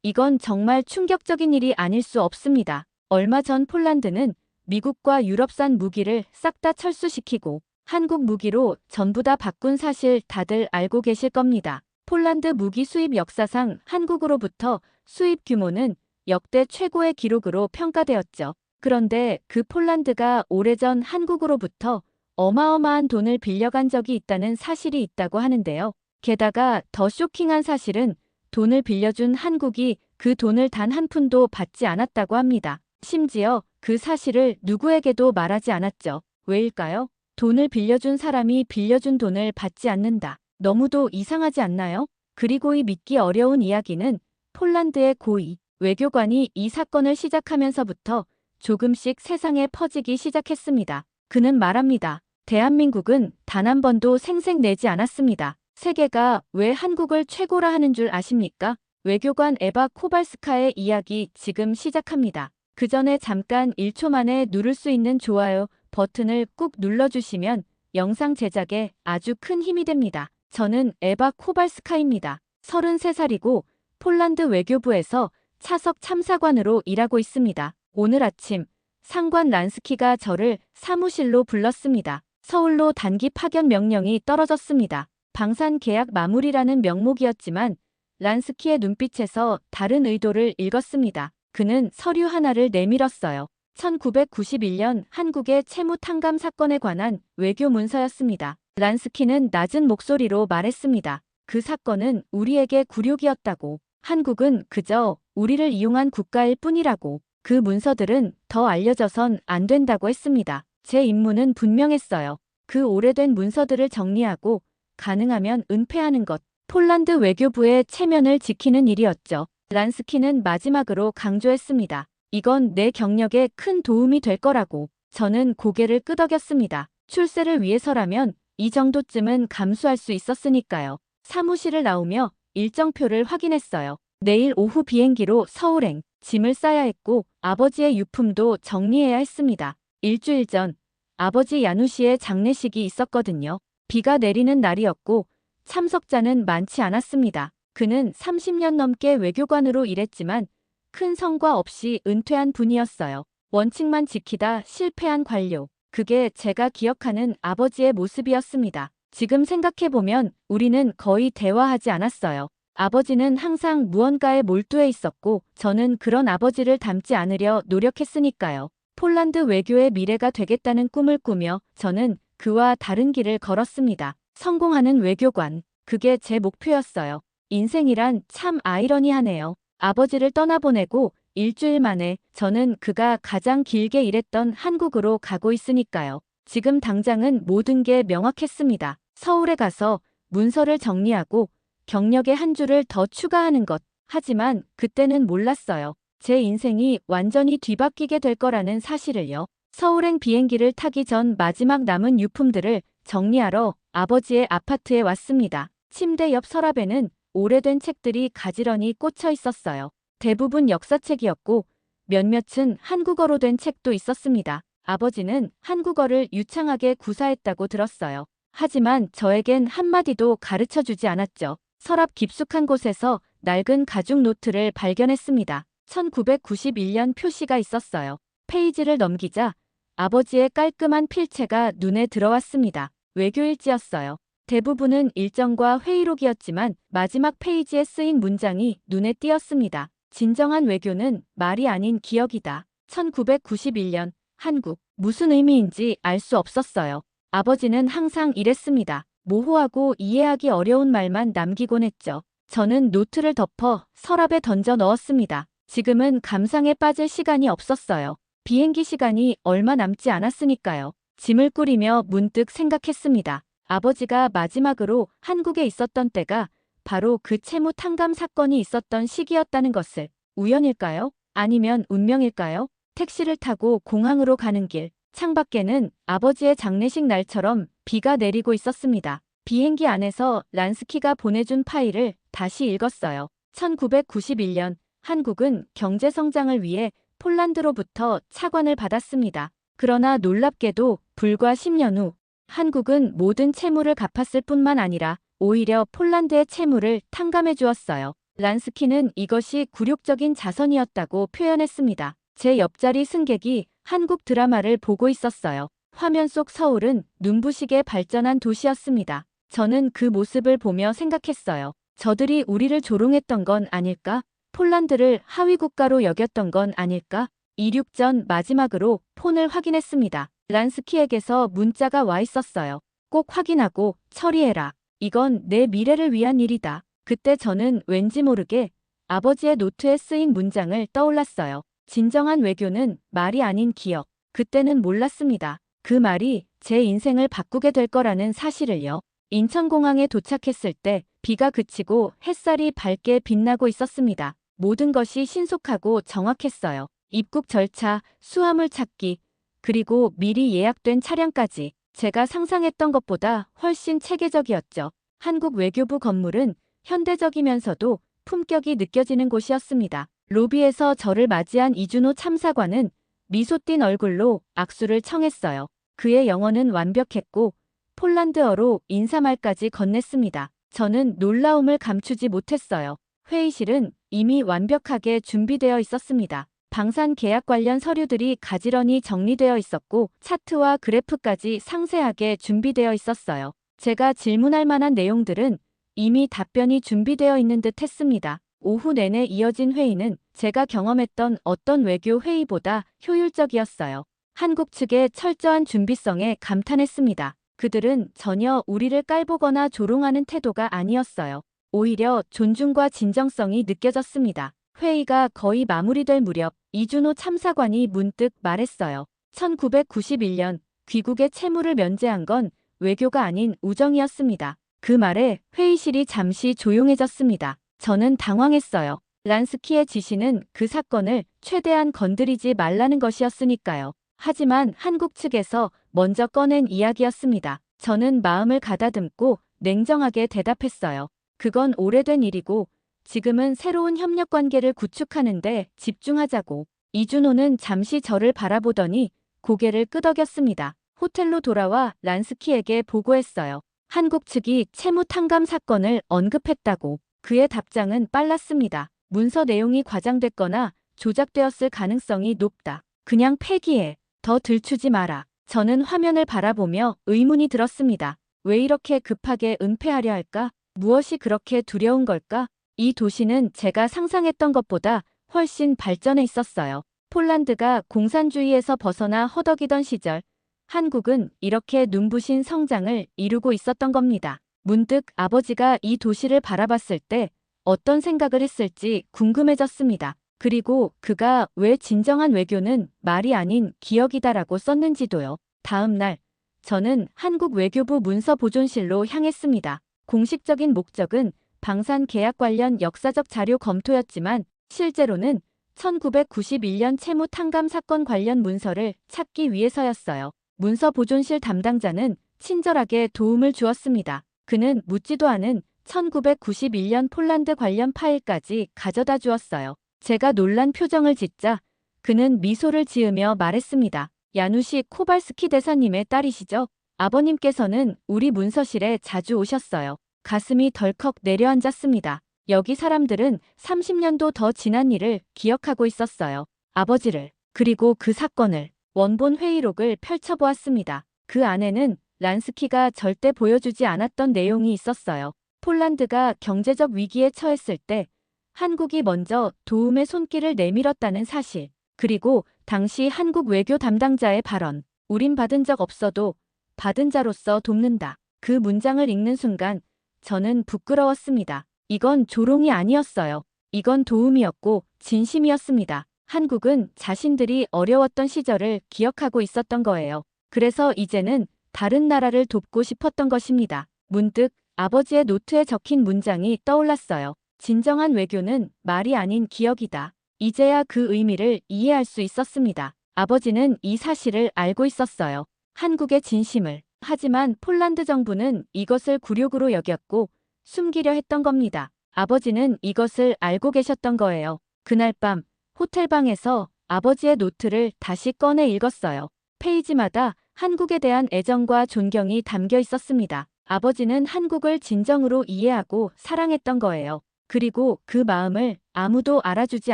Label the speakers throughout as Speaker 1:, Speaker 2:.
Speaker 1: 이건 정말 충격적인 일이 아닐 수 없습니다. 얼마 전 폴란드는 미국과 유럽산 무기를 싹 다 철수시키고 한국 무기로 전부 다 바꾼 사실 다들 알고 계실 겁니다. 폴란드 무기 수입 역사상 한국으로부터 수입 규모는 역대 최고의 기록으로 평가되었죠. 그런데 그 폴란드가 오래전 한국으로부터 어마어마한 돈을 빌려간 적이 있다는 사실이 있다고 하는데요. 게다가 더 쇼킹한 사실은 돈을 빌려준 한국이 그 돈을 단 한 푼도 받지 않았다고 합니다. 심지어 그 사실을 누구에게도 말하지 않았죠. 왜일까요? 돈을 빌려준 사람이 빌려준 돈을 받지 않는다. 너무도 이상하지 않나요? 그리고 이 믿기 어려운 이야기는 폴란드의 고위 외교관이 이 사건을 시작하면서부터 조금씩 세상에 퍼지기 시작했습니다. 그는 말합니다. 대한민국은 단 한 번도 생색 내지 않았습니다. 세계가 왜 한국을 최고라 하는 줄 아십니까? 외교관 에바 코발스카의 이야기 지금 시작합니다. 그 전에 잠깐 1초 만에 누를 수 있는 좋아요 버튼을 꾹 눌러주시면 영상 제작에 아주 큰 힘이 됩니다. 저는 에바 코발스카입니다. 33살이고 폴란드 외교부에서 차석 참사관으로 일하고 있습니다. 오늘 아침 상관 란스키가 저를 사무실로 불렀습니다. 서울로 단기 파견 명령이 떨어졌습니다. 방산 계약 마무리라는 명목이었지만 란스키의 눈빛에서 다른 의도를 읽었습니다. 그는 서류 하나를 내밀었어요. 1991년 한국의 채무 탕감 사건에 관한 외교 문서였습니다. 란스키는 낮은 목소리로 말했습니다. 그 사건은 우리에게 굴욕이었다고. 한국은 그저 우리를 이용한 국가일 뿐이라고. 그 문서들은 더 알려져선 안 된다고 했습니다. 제 임무는 분명했어요. 그 오래된 문서들을 정리하고 가능하면 은폐하는 것. 폴란드 외교부의 체면을 지키는 일이었죠. 란스키는 마지막으로 강조했습니다. 이건 내 경력에 큰 도움이 될 거라고. 저는 고개를 끄덕였습니다. 출세를 위해서라면 이 정도쯤은 감수할 수 있었으니까요. 사무실을 나오며 일정표를 확인했어요. 내일 오후 비행기로 서울행. 짐을 싸야 했고 아버지의 유품도 정리해야 했습니다. 일주일 전 아버지 야누시의 장례식이 있었거든요. 비가 내리는 날이었고 참석자는 많지 않았습니다. 그는 30년 넘게 외교관으로 일했지만 큰 성과 없이 은퇴한 분이었어요. 원칙만 지키다 실패한 관료. 그게 제가 기억하는 아버지의 모습이었습니다. 지금 생각해보면 우리는 거의 대화하지 않았어요. 아버지는 항상 무언가에 몰두해 있었고 저는 그런 아버지를 닮지 않으려 노력했으니까요. 폴란드 외교의 미래가 되겠다는 꿈을 꾸며 저는 그와 다른 길을 걸었습니다. 성공하는 외교관. 그게 제 목표였어요. 인생이란 참 아이러니하네요. 아버지를 떠나보내고 일주일 만에 저는 그가 가장 길게 일했던 한국으로 가고 있으니까요. 지금 당장은 모든 게 명확했습니다. 서울에 가서 문서를 정리하고 경력의 한 줄을 더 추가하는 것. 하지만 그때는 몰랐어요. 제 인생이 완전히 뒤바뀌게 될 거라는 사실을요. 서울행 비행기를 타기 전 마지막 남은 유품들을 정리하러 아버지의 아파트에 왔습니다. 침대 옆 서랍에는 오래된 책들이 가지런히 꽂혀 있었어요. 대부분 역사책이었고 몇몇은 한국어로 된 책도 있었습니다. 아버지는 한국어를 유창하게 구사했다고 들었어요. 하지만 저에겐 한마디도 가르쳐주지 않았죠. 서랍 깊숙한 곳에서 낡은 가죽 노트를 발견했습니다. 1991년 표시가 있었어요. 페이지를 넘기자 아버지의 깔끔한 필체가 눈에 들어왔습니다. 외교일지였어요. 대부분은 일정과 회의록이었지만 마지막 페이지에 쓰인 문장이 눈에 띄었습니다. 진정한 외교는 말이 아닌 기억이다. 1991년 한국. 무슨 의미인지 알 수 없었어요. 아버지는 항상 이랬습니다. 모호하고 이해하기 어려운 말만 남기곤 했죠. 저는 노트를 덮어 서랍에 던져 넣었습니다. 지금은 감상에 빠질 시간이 없었어요. 비행기 시간이 얼마 남지 않았으니까요. 짐을 꾸리며 문득 생각했습니다. 아버지가 마지막으로 한국에 있었던 때가 바로 그 채무 탕감 사건이 있었던 시기였다는 것을. 우연일까요? 아니면 운명일까요? 택시를 타고 공항으로 가는 길. 창밖에는 아버지의 장례식 날처럼 비가 내리고 있었습니다. 비행기 안에서 란스키가 보내준 파일을 다시 읽었어요. 1991년 한국은 경제 성장을 위해 폴란드로부터 차관을 받았습니다. 그러나 놀랍게도 불과 10년 후 한국은 모든 채무를 갚았을 뿐만 아니라 오히려 폴란드의 채무를 탕감해 주었어요. 란스키는 이것이 굴욕적인 자선이었다고 표현했습니다. 제 옆자리 승객이 한국 드라마를 보고 있었어요. 화면 속 서울은 눈부시게 발전한 도시였습니다. 저는 그 모습을 보며 생각했어요. 저들이 우리를 조롱했던 건 아닐까? 폴란드를 하위 국가로 여겼던 건 아닐까? 이륙 전 마지막으로 폰을 확인했습니다. 란스키에게서 문자가 와 있었어요. 꼭 확인하고 처리해라. 이건 내 미래를 위한 일이다. 그때 저는 왠지 모르게 아버지의 노트에 쓰인 문장을 떠올랐어요. 진정한 외교는 말이 아닌 기억. 그때는 몰랐습니다. 그 말이 제 인생을 바꾸게 될 거라는 사실을요. 인천공항에 도착했을 때 비가 그치고 햇살이 밝게 빛나고 있었습니다. 모든 것이 신속하고 정확했어요. 입국 절차, 수화물 찾기, 그리고 미리 예약된 차량까지 제가 상상했던 것보다 훨씬 체계적이었죠. 한국 외교부 건물은 현대적이면서도 품격이 느껴지는 곳이었습니다. 로비에서 저를 맞이한 이준호 참사관은 미소 띤 얼굴로 악수를 청했어요. 그의 영어는 완벽했고 폴란드어로 인사말까지 건넸습니다. 저는 놀라움을 감추지 못했어요. 회의실은 이미 완벽하게 준비되어 있었습니다. 방산 계약 관련 서류들이 가지런히 정리되어 있었고 차트와 그래프까지 상세하게 준비되어 있었어요. 제가 질문할 만한 내용들은 이미 답변이 준비되어 있는 듯 했습니다. 오후 내내 이어진 회의는 제가 경험했던 어떤 외교 회의보다 효율적이었어요. 한국 측의 철저한 준비성에 감탄했습니다. 그들은 전혀 우리를 깔보거나 조롱하는 태도가 아니었어요. 오히려 존중과 진정성이 느껴졌습니다. 회의가 거의 마무리될 무렵 이준호 참사관이 문득 말했어요. 1991년 귀국의 채무를 면제한 건 외교가 아닌 우정이었습니다. 그 말에 회의실이 잠시 조용해졌습니다. 저는 당황했어요. 란스키의 지시는 그 사건을 최대한 건드리지 말라는 것이었으니까요. 하지만 한국 측에서 먼저 꺼낸 이야기였습니다. 저는 마음을 가다듬고 냉정하게 대답했어요. 그건 오래된 일이고 지금은 새로운 협력 관계를 구축하는 데 집중하자고. 이준호는 잠시 저를 바라보더니 고개를 끄덕였습니다. 호텔로 돌아와 란스키에게 보고했어요. 한국 측이 채무 탕감 사건을 언급했다고. 그의 답장은 빨랐습니다. 문서 내용이 과장됐거나 조작되었을 가능성이 높다. 그냥 폐기해. 더 들추지 마라. 저는 화면을 바라보며 의문이 들었습니다. 왜 이렇게 급하게 은폐하려 할까? 무엇이 그렇게 두려운 걸까? 이 도시는 제가 상상했던 것보다 훨씬 발전해 있었어요. 폴란드가 공산주의에서 벗어나 허덕이던 시절, 한국은 이렇게 눈부신 성장을 이루고 있었던 겁니다. 문득 아버지가 이 도시를 바라봤을 때 어떤 생각을 했을지 궁금해졌습니다. 그리고 그가 왜 진정한 외교는 말이 아닌 기억이다라고 썼는지도요. 다음 날, 저는 한국 외교부 문서보존실로 향했습니다. 공식적인 목적은 방산 계약 관련 역사적 자료 검토였지만 실제로는 1991년 채무 탕감 사건 관련 문서를 찾기 위해서였어요. 문서보존실 담당자는 친절하게 도움을 주었습니다. 그는 묻지도 않은 1991년 폴란드 관련 파일까지 가져다 주었어요. 제가 놀란 표정을 짓자 그는 미소를 지으며 말했습니다. 야누시 코발스키 대사님의 딸이시죠? 아버님께서는 우리 문서실에 자주 오셨어요. 가슴이 덜컥 내려앉았습니다. 여기 사람들은 30년도 더 지난 일을 기억하고 있었어요. 아버지를, 그리고 그 사건을. 원본 회의록을 펼쳐보았습니다. 그 안에는 란스키가 절대 보여주지 않았던 내용이 있었어요. 폴란드가 경제적 위기에 처했을 때 한국이 먼저 도움의 손길을 내밀었다는 사실, 그리고 당시 한국 외교 담당자의 발언, 우린 받은 적 없어도 받은 자로서 돕는다. 그 문장을 읽는 순간 저는 부끄러웠습니다. 이건 조롱이 아니었어요. 이건 도움이었고 진심이었습니다. 한국은 자신들이 어려웠던 시절을 기억하고 있었던 거예요. 그래서 이제는 다른 나라를 돕고 싶었던 것입니다. 문득 아버지의 노트에 적힌 문장이 떠올랐어요. 진정한 외교는 말이 아닌 기억이다. 이제야 그 의미를 이해할 수 있었습니다. 아버지는 이 사실을 알고 있었어요. 한국의 진심을. 하지만 폴란드 정부는 이것을 굴욕으로 여겼고 숨기려 했던 겁니다. 아버지는 이것을 알고 계셨던 거예요. 그날 밤 호텔방에서 아버지의 노트를 다시 꺼내 읽었어요. 페이지마다 한국에 대한 애정과 존경이 담겨 있었습니다. 아버지는 한국을 진정으로 이해하고 사랑했던 거예요. 그리고 그 마음을 아무도 알아주지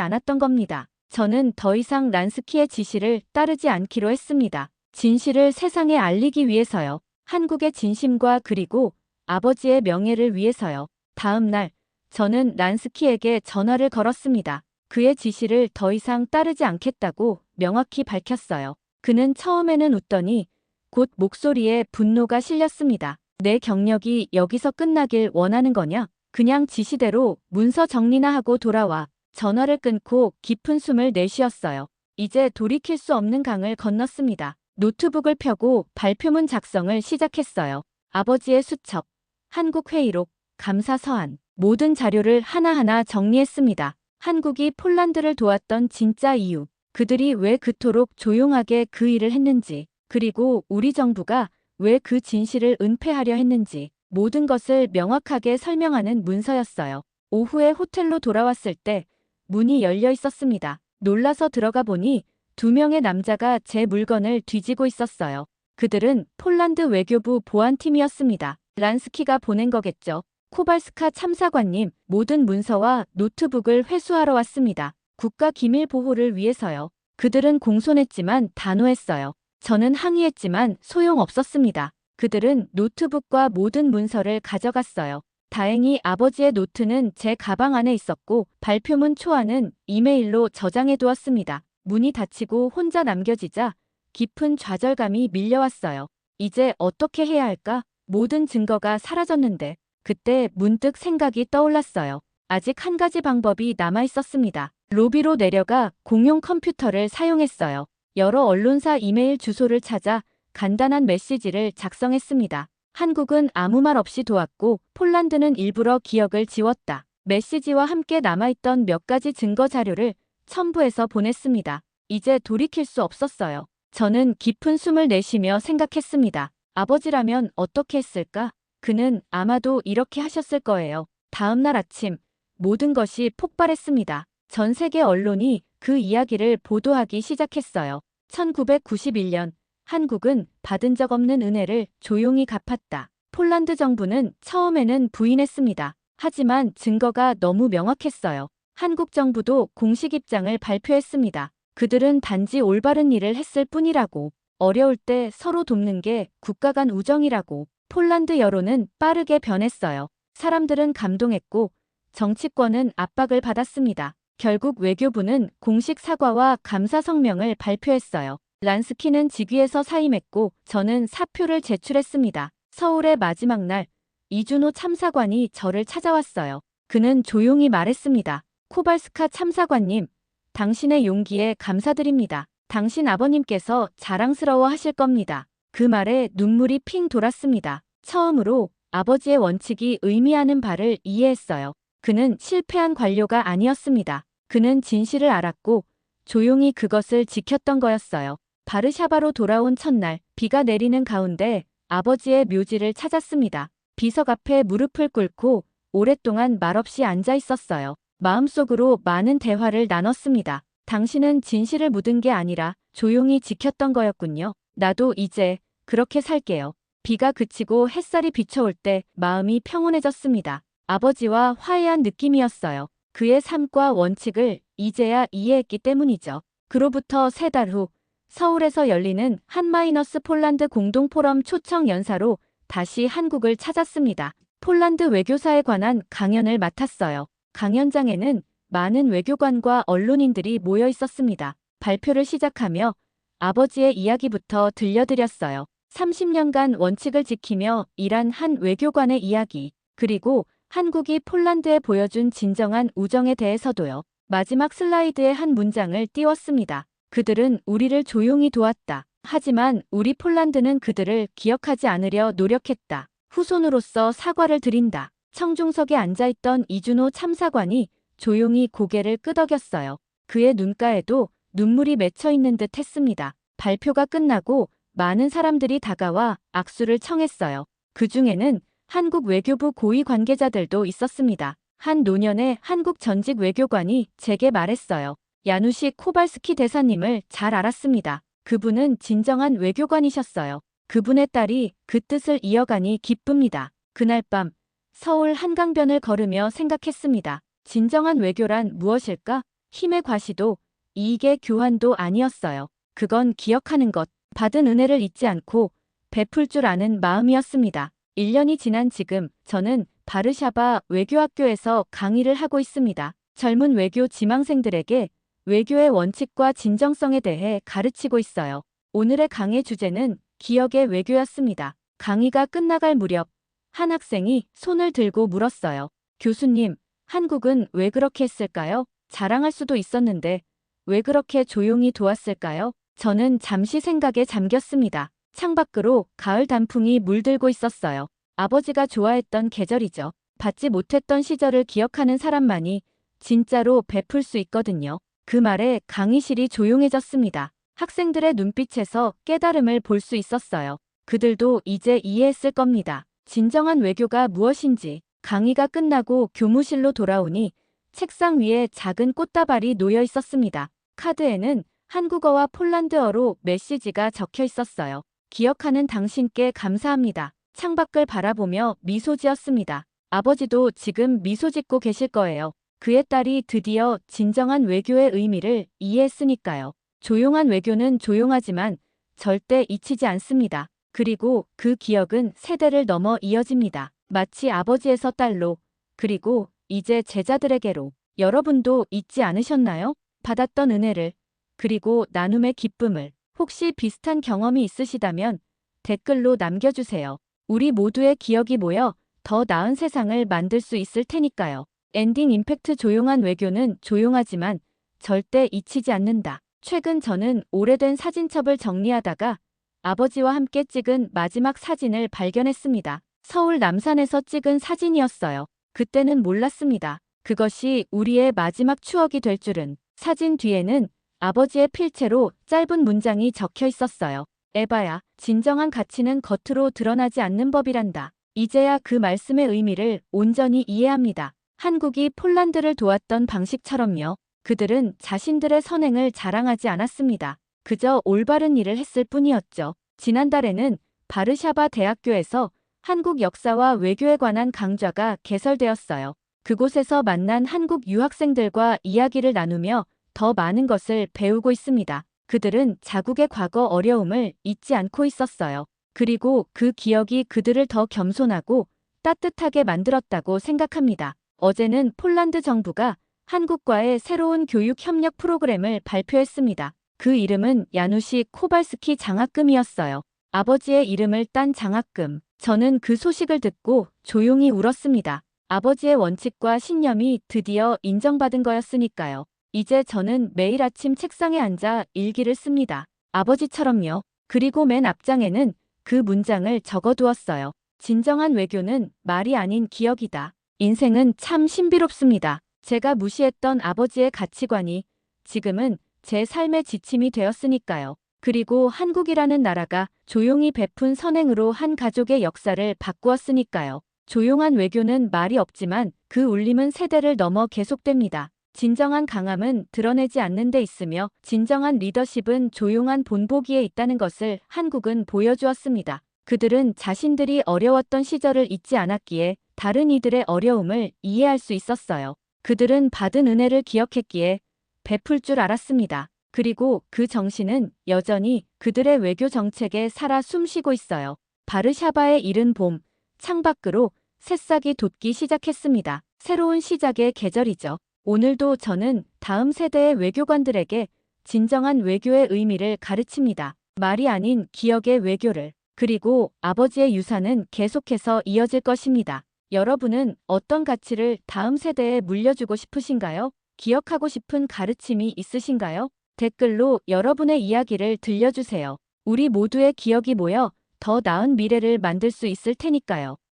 Speaker 1: 않았던 겁니다. 저는 더 이상 란스키의 지시를 따르지 않기로 했습니다. 진실을 세상에 알리기 위해서요. 한국의 진심과 그리고 아버지의 명예를 위해서요. 다음 날 저는 란스키에게 전화를 걸었습니다. 그의 지시를 더 이상 따르지 않겠다고 명확히 밝혔어요. 그는 처음에는 웃더니 곧 목소리에 분노가 실렸습니다. 내 경력이 여기서 끝나길 원하는 거냐? 그냥 지시대로 문서 정리나 하고 돌아와. 전화를 끊고 깊은 숨을 내쉬었어요. 이제 돌이킬 수 없는 강을 건넜습니다. 노트북을 펴고 발표문 작성을 시작했어요. 아버지의 수첩, 한국회의록, 감사서한, 모든 자료를 하나하나 정리했습니다. 한국이 폴란드를 도왔던 진짜 이유, 그들이 왜 그토록 조용하게 그 일을 했는지, 그리고 우리 정부가 왜 그 진실을 은폐하려 했는지 모든 것을 명확하게 설명하는 문서였어요. 오후에 호텔로 돌아왔을 때 문이 열려 있었습니다. 놀라서 들어가 보니 2명의 남자가 제 물건을 뒤지고 있었어요. 그들은 폴란드 외교부 보안팀이었습니다. 란스키가 보낸 거겠죠. 코발스카 참사관님, 모든 문서와 노트북을 회수하러 왔습니다. 국가 기밀 보호를 위해서요. 그들은 공손했지만 단호했어요. 저는 항의했지만 소용없었습니다. 그들은 노트북과 모든 문서를 가져갔어요. 다행히 아버지의 노트는 제 가방 안에 있었고 발표문 초안은 이메일로 저장해 두었습니다. 문이 닫히고 혼자 남겨지자 깊은 좌절감이 밀려왔어요. 이제 어떻게 해야 할까? 모든 증거가 사라졌는데 그때 문득 생각이 떠올랐어요. 아직 한 가지 방법이 남아 있었습니다. 로비로 내려가 공용 컴퓨터를 사용했어요. 여러 언론사 이메일 주소를 찾아 간단한 메시지를 작성했습니다. 한국은 아무 말 없이 도왔고 폴란드는 일부러 기억을 지웠다. 메시지와 함께 남아있던 몇 가지 증거 자료를 첨부해서 보냈습니다. 이제 돌이킬 수 없었어요. 저는 깊은 숨을 내쉬며 생각했습니다. 아버지라면 어떻게 했을까? 그는 아마도 이렇게 하셨을 거예요. 다음 날 아침 모든 것이 폭발했습니다. 전 세계 언론이 그 이야기를 보도하기 시작했어요. 1991년 한국은 받은 적 없는 은혜를 조용히 갚았다. 폴란드 정부는 처음에는 부인했습니다. 하지만 증거가 너무 명확했어요. 한국 정부도 공식 입장을 발표했습니다. 그들은 단지 올바른 일을 했을 뿐이라고, 어려울 때 서로 돕는 게 국가 간 우정이라고. 폴란드 여론은 빠르게 변했어요. 사람들은 감동했고 정치권은 압박을 받았습니다. 결국 외교부는 공식 사과와 감사 성명을 발표했어요. 란스키는 직위에서 사임했고 저는 사표를 제출했습니다. 서울의 마지막 날 이준호 참사관이 저를 찾아왔어요. 그는 조용히 말했습니다. 코발스카 참사관님, 당신의 용기에 감사드립니다. 당신 아버님께서 자랑스러워 하실 겁니다. 그 말에 눈물이 핑 돌았습니다. 처음으로 아버지의 원칙이 의미하는 바를 이해했어요. 그는 실패한 관료가 아니었습니다. 그는 진실을 알았고 조용히 그것을 지켰던 거였어요. 바르샤바로 돌아온 첫날, 비가 내리는 가운데 아버지의 묘지를 찾았습니다. 비석 앞에 무릎을 꿇고 오랫동안 말없이 앉아 있었어요. 마음속으로 많은 대화를 나눴습니다. 당신은 진실을 묻은 게 아니라 조용히 지켰던 거였군요. 나도 이제 그렇게 살게요. 비가 그치고 햇살이 비춰올 때 마음이 평온해졌습니다. 아버지와 화해한 느낌이었어요. 그의 삶과 원칙을 이제야 이해했기 때문이죠. 그로부터 3달 후 서울에서 열리는 한-폴란드 공동포럼 초청 연사로 다시 한국을 찾았습니다. 폴란드 외교사에 관한 강연을 맡았어요. 강연장에는 많은 외교관과 언론인들이 모여 있었습니다. 발표를 시작하며 아버지의 이야기부터 들려드렸어요. 30년간 원칙을 지키며 일한 한 외교관의 이야기, 그리고 한국이 폴란드에 보여준 진정한 우정에 대해서도요. 마지막 슬라이드에 한 문장을 띄웠습니다. 그들은 우리를 조용히 도왔다. 하지만 우리 폴란드는 그들을 기억하지 않으려 노력했다. 후손으로서 사과를 드린다. 청중석에 앉아있던 이준호 참사관이 조용히 고개를 끄덕였어요. 그의 눈가에도 눈물이 맺혀있는 듯 했습니다. 발표가 끝나고 많은 사람들이 다가와 악수를 청했어요. 그 중에는 한국 외교부 고위 관계자들도 있었습니다. 한 노년의 한국 전직 외교관이 제게 말했어요. 야누시 코발스키 대사님을 잘 알았습니다. 그분은 진정한 외교관이셨어요. 그분의 딸이 그 뜻을 이어가니 기쁩니다. 그날 밤 서울 한강변을 걸으며 생각했습니다. 진정한 외교란 무엇일까? 힘의 과시도 이익의 교환도 아니었어요. 그건 기억하는 것, 받은 은혜를 잊지 않고 베풀 줄 아는 마음이었습니다. 1년이 지난 지금 저는 바르샤바 외교학교에서 강의를 하고 있습니다. 젊은 외교 지망생들에게 외교의 원칙과 진정성에 대해 가르치고 있어요. 오늘의 강의 주제는 기억의 외교였습니다. 강의가 끝나갈 무렵 한 학생이 손을 들고 물었어요. 교수님, 한국은 왜 그렇게 했을까요? 자랑할 수도 있었는데 왜 그렇게 조용히 도왔을까요? 저는 잠시 생각에 잠겼습니다. 창밖으로 가을 단풍이 물들고 있었어요. 아버지가 좋아했던 계절이죠. 받지 못했던 시절을 기억하는 사람만이 진짜로 베풀 수 있거든요. 그 말에 강의실이 조용해졌습니다. 학생들의 눈빛에서 깨달음을 볼 수 있었어요. 그들도 이제 이해했을 겁니다. 진정한 외교가 무엇인지. 강의가 끝나고 교무실로 돌아오니 책상 위에 작은 꽃다발이 놓여 있었습니다. 카드에는 한국어와 폴란드어로 메시지가 적혀 있었어요. 기억하는 당신께 감사합니다. 창밖을 바라보며 미소 지었습니다. 아버지도 지금 미소 짓고 계실 거예요. 그의 딸이 드디어 진정한 외교의 의미를 이해했으니까요. 조용한 외교는 조용하지만 절대 잊히지 않습니다. 그리고 그 기억은 세대를 넘어 이어집니다. 마치 아버지에서 딸로, 그리고 이제 제자들에게로. 여러분도 잊지 않으셨나요? 받았던 은혜를, 그리고 나눔의 기쁨을. 혹시 비슷한 경험이 있으시다면 댓글로 남겨주세요. 우리 모두의 기억이 모여 더 나은 세상을 만들 수 있을 테니까요. 엔딩 임팩트. 조용한 외교는 조용하지만 절대 잊히지 않는다. 최근 저는 오래된 사진첩을 정리하다가 아버지와 함께 찍은 마지막 사진을 발견했습니다. 서울 남산에서 찍은 사진이었어요. 그때는 몰랐습니다. 그것이 우리의 마지막 추억이 될 줄은. 사진 뒤에는 아버지의 필체로 짧은 문장이 적혀 있었어요. 에바야, 진정한 가치는 겉으로 드러나지 않는 법이란다. 이제야 그 말씀의 의미를 온전히 이해합니다. 한국이 폴란드를 도왔던 방식처럼요. 그들은 자신들의 선행을 자랑하지 않았습니다. 그저 올바른 일을 했을 뿐이었죠. 지난달에는 바르샤바 대학교에서 한국 역사와 외교에 관한 강좌가 개설되었어요. 그곳에서 만난 한국 유학생들과 이야기를 나누며 더 많은 것을 배우고 있습니다. 그들은 자국의 과거 어려움을 잊지 않고 있었어요. 그리고 그 기억이 그들을 더 겸손하고 따뜻하게 만들었다고 생각합니다. 어제는 폴란드 정부가 한국과의 새로운 교육 협력 프로그램을 발표했습니다. 그 이름은 야누시 코발스키 장학금이었어요. 아버지의 이름을 딴 장학금. 저는 그 소식을 듣고 조용히 울었습니다. 아버지의 원칙과 신념이 드디어 인정받은 거였으니까요. 이제 저는 매일 아침 책상에 앉아 일기를 씁니다. 아버지처럼요. 그리고 맨 앞장에는 그 문장을 적어두었어요. 진정한 외교는 말이 아닌 기억이다. 인생은 참 신비롭습니다. 제가 무시했던 아버지의 가치관이 지금은 제 삶의 지침이 되었으니까요. 그리고 한국이라는 나라가 조용히 베푼 선행으로 한 가족의 역사를 바꾸었으니까요. 조용한 외교는 말이 없지만 그 울림은 세대를 넘어 계속됩니다. 진정한 강함은 드러내지 않는 데 있으며 진정한 리더십은 조용한 본보기에 있다는 것을 한국은 보여주었습니다. 그들은 자신들이 어려웠던 시절을 잊지 않았기에 다른 이들의 어려움을 이해할 수 있었어요. 그들은 받은 은혜를 기억했기에 베풀 줄 알았습니다. 그리고 그 정신은 여전히 그들의 외교 정책에 살아 숨쉬고 있어요. 바르샤바의 이른 봄, 창밖으로 새싹이 돋기 시작했습니다. 새로운 시작의 계절이죠. 오늘도 저는 다음 세대의 외교관들에게 진정한 외교의 의미를 가르칩니다. 말이 아닌 기억의 외교를. 그리고 아버지의 유산은 계속해서 이어질 것입니다. 여러분은 어떤 가치를 다음 세대에 물려주고 싶으신가요? 기억하고 싶은 가르침이 있으신가요? 댓글로 여러분의 이야기를 들려주세요. 우리 모두의 기억이 모여 더 나은 미래를 만들 수 있을 테니까요.